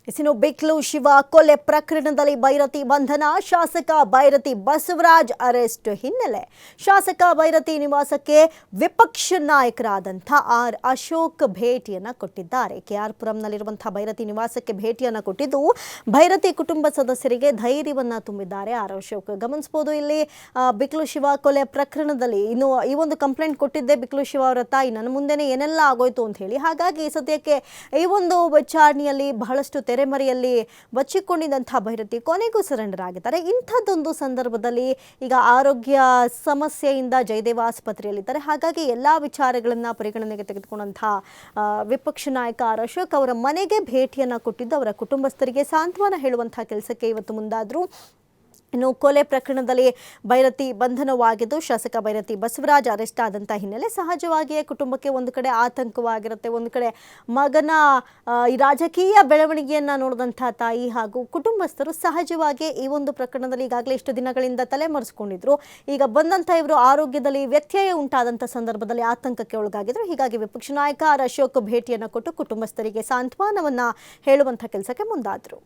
ಇನ್ನು ಬಿಕ್ಲು ಶಿವ ಕೊಲೆ ಪ್ರಕರಣದಲ್ಲಿ ಬೈರತಿ ಬಂಧನ, ಶಾಸಕ ಬೈರತಿ ಬಸವರಾಜ್ ಅರೆಸ್ಟ್ ಹಿನ್ನೆಲೆ ಶಾಸಕ ಬೈರತಿ ನಿವಾಸಕ್ಕೆ ವಿಪಕ್ಷ ನಾಯಕರಾದಂಥ ಆರ್ ಅಶೋಕ್ ಭೇಟಿಯನ್ನು ಕೊಟ್ಟಿದ್ದಾರೆ. ಕೆಆರ್ ಪುರಂನಲ್ಲಿರುವಂತಹ ಬೈರತಿ ನಿವಾಸಕ್ಕೆ ಭೇಟಿಯನ್ನು ಕೊಟ್ಟಿದ್ದು ಬೈರತಿ ಕುಟುಂಬ ಸದಸ್ಯರಿಗೆ ಧೈರ್ಯವನ್ನು ತುಂಬಿದ್ದಾರೆ ಆರ್ ಅಶೋಕ್. ಗಮನಿಸಬಹುದು ಇಲ್ಲಿ ಬಿಕ್ಲು ಶಿವ ಕೊಲೆ ಪ್ರಕರಣದಲ್ಲಿ ಇನ್ನು ಈ ಒಂದು ಕಂಪ್ಲೇಂಟ್ ಕೊಟ್ಟಿದ್ದೆ ಬಿಕ್ಲು ಶಿವ ಅವರ ತಾಯಿ, ನನ್ನ ಮುಂದೆನೇ ಏನೆಲ್ಲ ಆಗೋಯ್ತು ಅಂತ ಹೇಳಿ. ಹಾಗಾಗಿ ಸದ್ಯಕ್ಕೆ ಈ ಒಂದು ವಿಚಾರಣೆಯಲ್ಲಿ ಬಹಳಷ್ಟು ತೆರೆಮರೆಯಲ್ಲಿ ಬಚ್ಚಿಕೊಂಡಿದ್ದಂತಹ ಬೈರತಿ ಕೊನೆಗೂ ಸರೆಂಡರ್ ಆಗಿದ್ದಾರೆ. ಇಂಥದ್ದೊಂದು ಸಂದರ್ಭದಲ್ಲಿ ಈಗ ಆರೋಗ್ಯ ಸಮಸ್ಯೆಯಿಂದ ಜಯದೇವ ಆಸ್ಪತ್ರೆಯಲ್ಲಿದ್ದಾರೆ. ಹಾಗಾಗಿ ಎಲ್ಲಾ ವಿಚಾರಗಳನ್ನ ಪರಿಗಣನೆಗೆ ತೆಗೆದುಕೊಂಡಂತಹ ವಿಪಕ್ಷ ನಾಯಕ ಆರ್ ಅಶೋಕ್ ಅವರ ಮನೆಗೆ ಭೇಟಿಯನ್ನ ಕೊಟ್ಟಿದ್ದು ಅವರ ಕುಟುಂಬಸ್ಥರಿಗೆ ಸಾಂತ್ವನ ಹೇಳುವಂತಹ ಕೆಲಸಕ್ಕೆ ಇವತ್ತು ಮುಂದಾದ್ರು. ಇನ್ನು ಕೊಲೆ ಪ್ರಕರಣದಲ್ಲಿ ಬೈರತಿ ಬಂಧನವಾಗಿದ್ದು ಶಾಸಕ ಬೈರತಿ ಬಸವರಾಜ್ ಅರೆಸ್ಟ್ ಆದಂಥ ಹಿನ್ನೆಲೆ ಸಹಜವಾಗಿಯೇ ಕುಟುಂಬಕ್ಕೆ ಒಂದು ಕಡೆ ಆತಂಕವಾಗಿರುತ್ತೆ. ಒಂದು ಕಡೆ ಮಗನ ಈ ರಾಜಕೀಯ ಬೆಳವಣಿಗೆಯನ್ನು ನೋಡಿದಂಥ ತಾಯಿ ಹಾಗೂ ಕುಟುಂಬಸ್ಥರು ಸಹಜವಾಗಿ ಈ ಒಂದು ಪ್ರಕರಣದಲ್ಲಿ ಈಗಾಗಲೇ ಇಷ್ಟು ದಿನಗಳಿಂದ ತಲೆಮರೆಸಿಕೊಂಡಿದ್ರು. ಈಗ ಬಂದಂಥ ಇವರು ಆರೋಗ್ಯದಲ್ಲಿ ವ್ಯತ್ಯಯ ಉಂಟಾದಂಥ ಸಂದರ್ಭದಲ್ಲಿ ಆತಂಕಕ್ಕೆ ಒಳಗಾಗಿದ್ರು. ಹೀಗಾಗಿ ವಿಪಕ್ಷ ನಾಯಕ ಆರ್ ಅಶೋಕ್ ಭೇಟಿಯನ್ನು ಕೊಟ್ಟು ಕುಟುಂಬಸ್ಥರಿಗೆ ಸಾಂತ್ವನವನ್ನು ಹೇಳುವಂಥ ಕೆಲಸಕ್ಕೆ ಮುಂದಾದರು.